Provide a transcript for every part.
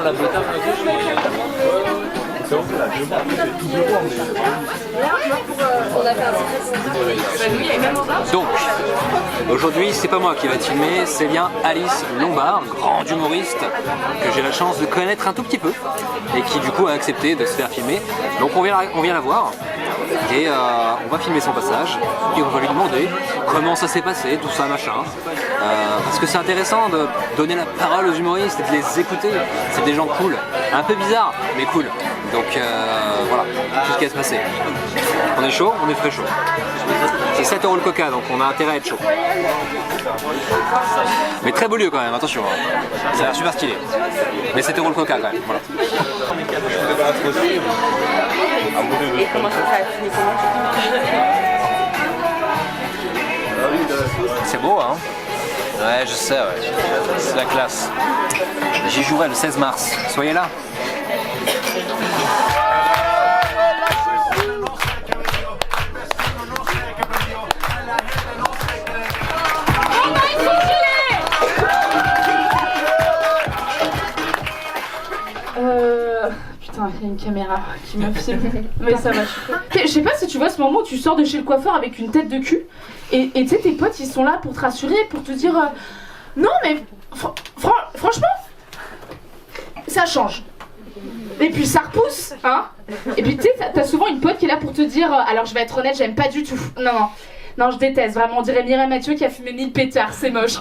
la botte. Donc, aujourd'hui, c'est pas moi qui va te filmer, c'est bien Alice Lombard, grande humoriste que j'ai la chance de connaître un tout petit peu et qui du coup a accepté de se faire filmer. Donc on vient la voir et on va filmer son passage et on va lui demander comment ça s'est passé, tout ça machin. Parce que c'est intéressant de donner la parole aux humoristes et de les écouter. C'est des gens cool, un peu bizarres mais cool. Donc voilà, tout ce qui va se passer. On est chaud, on est très chaud. C'est 7 € le coca, donc on a intérêt à être chaud. Mais très beau lieu quand même, attention. Ça a l'air super stylé. Mais 7 € le coca quand même, voilà. Et comment ça a fini? C'est beau, hein? Ouais, je sais, ouais. C'est la classe. J'y jouerai le 16 mars. Soyez là. Putain, il y a une caméra qui me filme. Mais ça va. Je sais pas si tu vois ce moment où tu sors de chez le coiffeur avec une tête de cul et tu sais, tes potes ils sont là pour te rassurer, pour te dire non mais franchement ça change. Et puis ça repousse, hein. Et puis tu sais, t'as souvent une pote qui est là pour te dire alors je vais être honnête, j'aime pas du tout. Non, je déteste, vraiment, on dirait Mireille Mathieu qui a fumé 1000 pétards, c'est moche.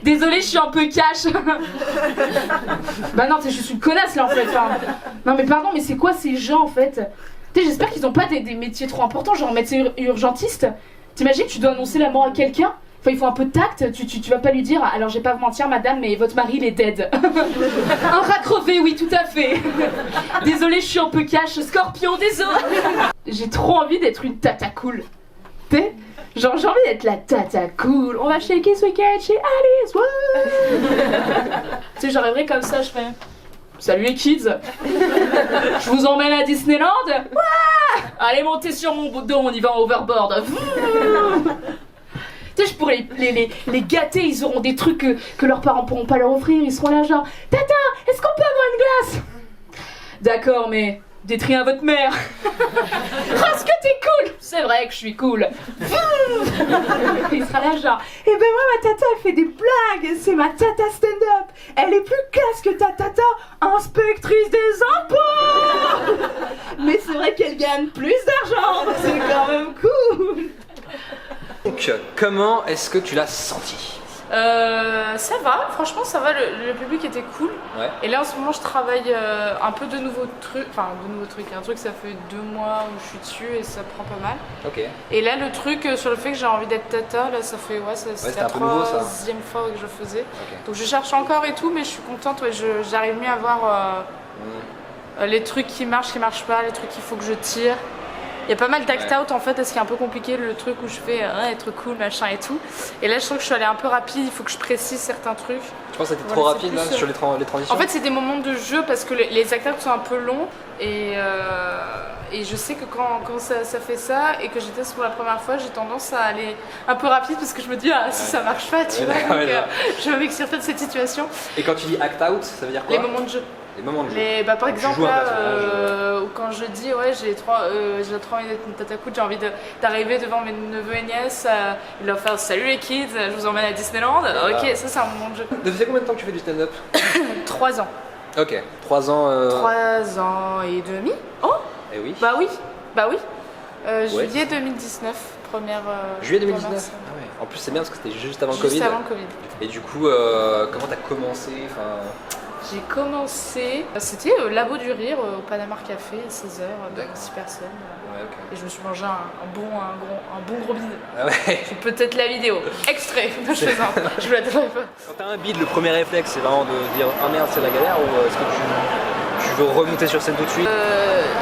Désolée, je suis un peu cash. Bah non, t'es juste une connasse là en fait. Enfin, non mais pardon, mais c'est quoi ces gens en fait? Tu sais, j'espère qu'ils ont pas des métiers trop importants, genre médecin urgentiste. T'imagines, tu dois annoncer la mort à quelqu'un? Enfin, il faut un peu de tact, tu vas pas lui dire alors je vais pas vous mentir madame, mais votre mari il est dead. Un rat crevé, oui tout à fait. Désolée, je suis un peu cash, Scorpion, désolé. J'ai trop envie d'être une tata cool. T'sais, genre j'ai envie d'être la tata cool. On va shaker ce week-end chez Alice, ouais. Tu sais, j'arriverai comme ça, je fais salut les kids. Je vous emmène à Disneyland. Ouais. Allez, montez sur mon dos, on y va en overboard. Tu sais, je pourrais les gâter, ils auront des trucs que leurs parents pourront pas leur offrir. Ils seront là genre tata, est-ce qu'on peut avoir une glace? D'accord, mais détruis à votre mère. Oh, ce que t'es cool. C'est vrai que je suis cool. Il sera là genre eh ben moi ma tata elle fait des blagues. C'est ma tata stand-up. Elle est plus classe que ta tata inspectrice des impôts. Mais c'est vrai qu'elle gagne plus d'argent. C'est quand même cool. Donc, comment est-ce que tu l'as senti? Ça va, franchement ça va, le public était cool. Ouais. Et là en ce moment je travaille un peu de nouveaux trucs, un truc ça fait 2 mois où je suis dessus et ça prend pas mal. Ok. Et là le truc sur le fait que j'ai envie d'être tata, là ça fait c'est la 3e fois que je faisais. Okay. Donc je cherche encore et tout, mais je suis contente, ouais, j'arrive mieux à voir les trucs qui marchent pas, les trucs qu'il faut que je tire. Il y a pas mal d'act-out en fait, ce qui est un peu compliqué, le truc où je fais être cool, machin et tout. Et là je trouve que je suis allée un peu rapide, il faut que je précise certains trucs. Tu penses que c'était trop rapide là, sur les transitions? En fait c'est des moments de jeu parce que les act-out sont un peu longs et je sais que quand ça fait ça et que j'étais pour la première fois, j'ai tendance à aller un peu rapide parce que je me dis si ça marche pas, tu vois, donc je me m'extire de cette situation. Et quand tu dis act-out, ça veut dire quoi? Les moments de jeu. Les moments de jeu. Par exemple là, quand je dis j'ai trop envie d'être une tata cool, j'ai envie d'arriver devant mes neveux et nièces, et leur faire salut les kids, je vous emmène à Disneyland. Voilà. Ok, ça c'est un moment de jeu. Ça faisait combien de temps que tu fais du stand-up? 3 ans. Ok, 3 ans. 3 ans et demi. Oh. Eh oui. Bah oui. Juillet 2019, première. Juillet 2019. Ah ouais. En plus c'est bien parce que c'était juste avant le Covid. Juste avant le Covid. Et du coup, comment t'as commencé? J'ai commencé, c'était Labo du Rire au Panama Café à 16h, 6 personnes. Ouais, okay. Et je me suis mangé un bon gros bide. Ah ouais. C'est peut-être la vidéo. Extrait. Je vous la donnerai pas. Quand t'as un bide, le premier réflexe c'est vraiment de dire ah merde c'est la galère, ou est-ce que tu veux remonter sur scène tout de suite?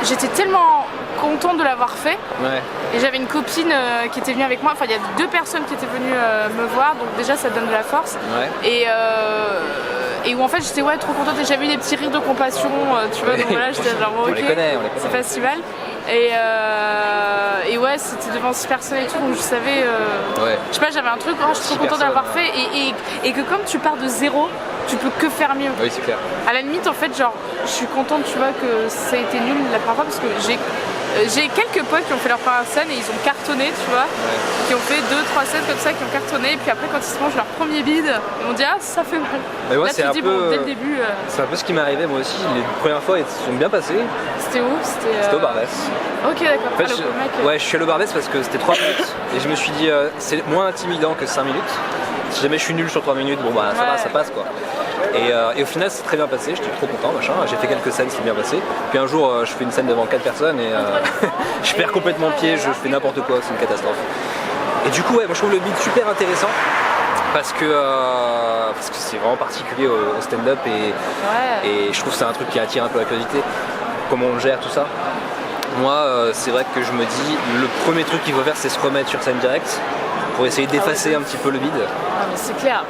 J'étais tellement contente de l'avoir fait. Ouais. Et j'avais une copine qui était venue avec moi, enfin il y a 2 personnes qui étaient venues me voir, donc déjà ça donne de la force. Ouais. Et où en fait j'étais trop contente et j'avais eu des petits rires de compassion, tu vois, donc voilà j'étais genre ok, on les connaît. c'est pas si mal. Et ouais, c'était devant 6 personnes et tout, donc je savais. Je sais pas, j'avais un truc, je suis trop contente d'avoir fait. Et que comme tu pars de zéro, tu peux que faire mieux. Oui, c'est clair. À la limite, en fait, genre, je suis contente, tu vois, que ça a été nul la première fois parce que j'ai quelques potes qui ont fait leur première scène et ils ont cartonné, tu vois, qui ont fait 2-3 scènes comme ça, qui ont cartonné, et puis après quand ils se mangent leur premier bide, ils m'ont dit ah ça fait mal. Mais moi, là tu dis bon dès le début. C'est un peu ce qui m'est arrivé moi aussi, les premières fois elles se sont bien passées. C'était où? C'était au Barbès. Ok d'accord. En fait, je suis allé au Barbès parce que c'était 3 minutes et je me suis dit c'est moins intimidant que 5 minutes. Si jamais je suis nul sur 3 minutes, bon bah ça va, ça passe quoi. Et au final c'est très bien passé, j'étais trop content machin, j'ai fait quelques scènes, c'est bien passé. Puis un jour je fais une scène devant 4 personnes et je perds complètement le pied, je fais n'importe quoi, c'est une catastrophe. Et du coup ouais, moi je trouve le beat super intéressant parce que c'est vraiment particulier au stand-up et je trouve que c'est un truc qui attire un peu la curiosité, comment on le gère tout ça. Moi c'est vrai que je me dis le premier truc qu'il faut faire c'est se remettre sur scène direct pour essayer d'effacer un petit peu le vide. Ah, mais c'est clair,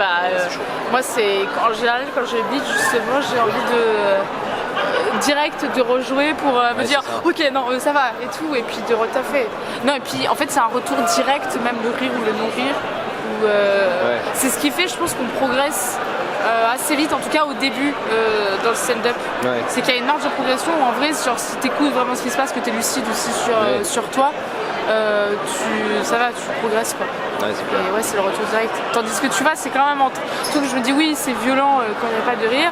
moi c'est en général quand je beat justement j'ai envie de direct de rejouer pour me dire ok non ça va et tout et puis de retaffer. Non et puis en fait c'est un retour direct, même le rire ou le non-rire. C'est ce qui fait je pense qu'on progresse assez vite, en tout cas au début dans le stand-up. C'est qu'il y a une marge de progression où en vrai genre, si t'écoutes vraiment ce qui se passe, que t'es lucide aussi sur toi, tu progresses quoi. Et ouais c'est le retour direct. Tandis que tu vois c'est quand même surtout que je me dis oui c'est violent quand il n'y a pas de rire,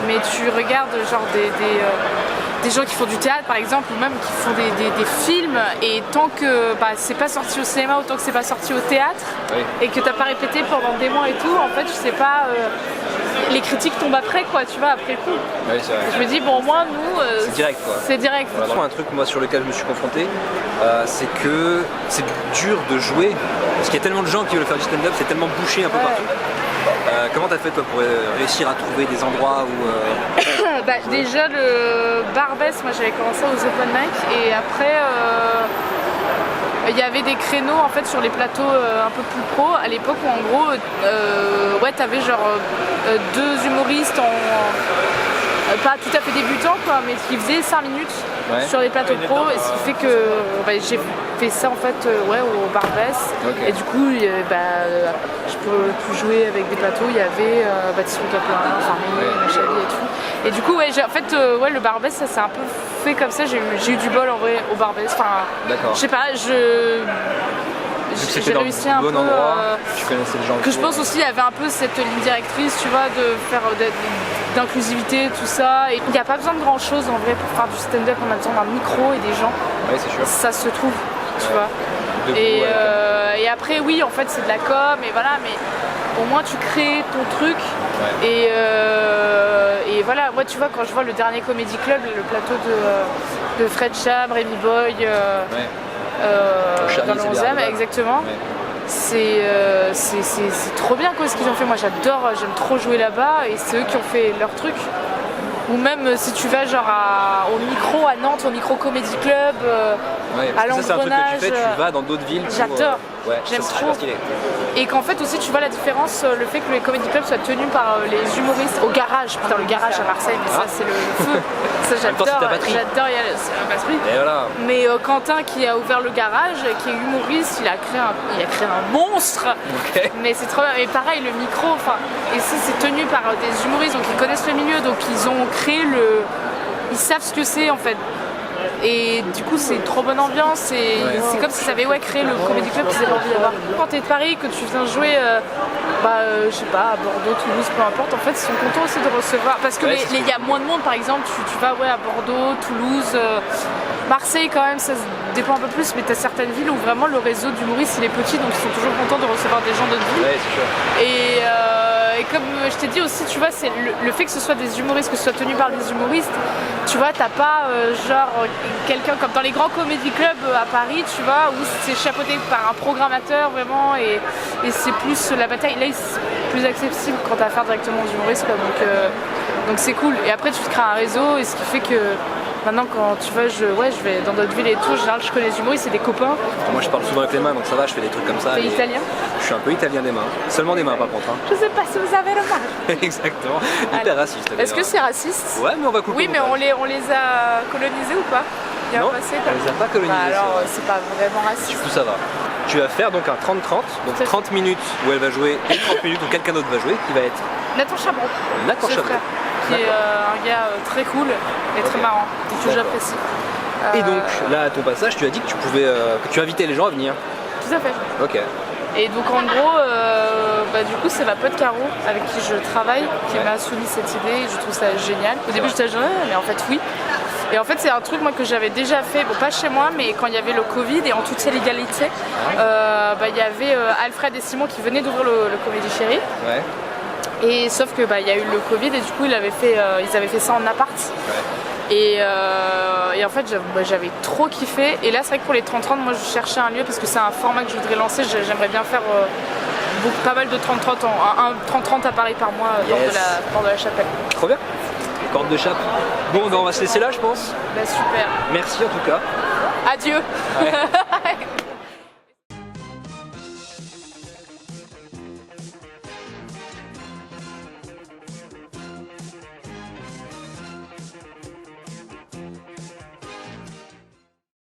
mais tu regardes genre des gens qui font du théâtre par exemple ou même qui font des films et tant que c'est pas sorti au cinéma ou tant que c'est pas sorti au théâtre et que t'as pas répété pendant des mois et tout, en fait je sais pas, les critiques tombent après quoi, tu vois, après coup. Je me dis bon au moins nous c'est direct quoi. C'est direct. Un truc moi sur lequel je me suis confronté, c'est que c'est dur de jouer parce qu'il y a tellement de gens qui veulent faire du stand-up, c'est tellement bouché un peu partout. Comment t'as fait toi pour réussir à trouver des endroits où déjà le Barbès, moi j'avais commencé aux open mic et après il y avait des créneaux en fait sur les plateaux un peu plus pro à l'époque où en gros t'avais genre 2 humoristes pas tout à fait débutants quoi, mais qui faisaient 5 minutes sur les plateaux pro, et ce qui fait que j'ai fait ça en fait au Barbès. Et du coup je peux jouer avec des plateaux, il y avait Baptiste Capelin, Farmy, Machali et tout. Et du coup en fait le Barbès ça s'est un peu fait comme ça, j'ai eu du bol en vrai au Barbès. Enfin je sais pas, j'ai réussi un peu tu connaissais les gens que je pense aussi il y avait un peu cette ligne directrice tu vois de faire d'inclusivité tout ça, et il n'y a pas besoin de grand chose en vrai pour faire du stand-up, on a besoin d'un micro et des gens, c'est sûr. Ça se trouve tu vois et après oui en fait c'est de la com et voilà, mais au moins tu crées ton truc et voilà, moi tu vois quand je vois le dernier Comedy Club, le plateau de Fred Cham, Rémi Boy dans le 11e exactement, c'est trop bien quoi ce qu'ils ont fait. Moi j'aime trop jouer là-bas et c'est eux qui ont fait leur truc. Ou même si tu vas genre au micro à Nantes, au micro Comedy Club, à l'Engrenage. Ça c'est un truc que tu fais, tu vas dans d'autres villes. J'adore, j'aime trop. Et qu'en fait aussi tu vois la différence, le fait que les Comedy Clubs soient tenus par les humoristes au garage, putain le garage à Marseille, mais ça c'est le feu. Ça j'adore, j'adore y aller, c'est la batterie. Et voilà. Mais Quentin qui a ouvert le garage, qui est humoriste, il a créé un monstre. Mais c'est trop bien. Et pareil le micro, et ça c'est tenu par des humoristes donc ils connaissent le milieu, donc ils ont créé ils savent ce que c'est en fait. Et du coup c'est une trop bonne ambiance et c'est comme si ça avait créé le Comedy Club qu'ils avaient envie d'avoir. Quand t'es de Paris, que tu viens jouer je sais pas, à Bordeaux, Toulouse, peu importe, en fait ils sont contents aussi de recevoir, parce que il y a moins de monde par exemple, tu vas à Bordeaux, Toulouse, Marseille quand même, ça dépend un peu plus, mais t'as certaines villes où vraiment le réseau d'humoristes il est petit, donc ils sont toujours contents de recevoir des gens d'autres villes. Et comme je t'ai dit aussi, tu vois, c'est le fait que ce soit des humoristes, que ce soit tenu par des humoristes, tu vois, t'as pas quelqu'un comme dans les grands comédie clubs à Paris, tu vois, où c'est chapeauté par un programmateur vraiment, et c'est plus la bataille. Là, c'est plus accessible quand t'as affaire directement aux humoristes, quoi, donc c'est cool. Et après, tu te crées un réseau, et ce qui fait que maintenant, quand tu vois, je vais dans d'autres villes et tout, en général, je connais les humoristes, c'est des copains. Moi, je parle souvent avec les mains, donc ça va, je fais des trucs comme ça. T'es italien ? Je suis un peu italien des mains. Seulement des mains, par contre. Je sais pas si vous avez remarqué. Exactement. Hyper raciste. Est-ce que c'est raciste ? Ouais, mais on va couper. Oui, mais on les a colonisés ou pas ? bien Non, passé. elle les a pas colonisés. Bah alors, c'est c'est pas vraiment vrai. raciste. Du coup, ça va. Tu vas faire donc un 30-30, donc C'est 30 minutes où elle va jouer et 30 minutes où quelqu'un d'autre va jouer, qui va être Nathan Chabron, Nathan ce Chabron. frère, qui est un gars très cool et très marrant, que D'accord. j'apprécie. Et donc là, à ton passage, tu as dit que tu pouvais, que tu invitais les gens à venir. Tout à fait. Ok. Et donc en gros, du coup c'est ma pote Caro avec qui je travaille qui Ouais. m'a soumis cette idée et je trouve ça génial. Au début j'étais genre mais en fait oui. Et en fait c'est un truc moi que j'avais déjà fait, bon pas chez moi mais quand il y avait le Covid et en toute sa légalité, il y avait Alfred et Simon qui venaient d'ouvrir le Comédie Chérie. Ouais. Et sauf que il y a eu le Covid et du coup ils avaient fait ça en appart. Et en fait j'avais trop kiffé. Et là c'est vrai que pour les 30-30 moi je cherchais un lieu parce que c'est un format que je voudrais lancer. J'aimerais bien faire pas mal de 30-30, un 30-30 à Paris par mois porte de la Chapelle. Trop bien. Corde de chape. Bon, ben, on va se laisser là, je pense. Bah super. Merci en tout cas. Adieu. Ouais.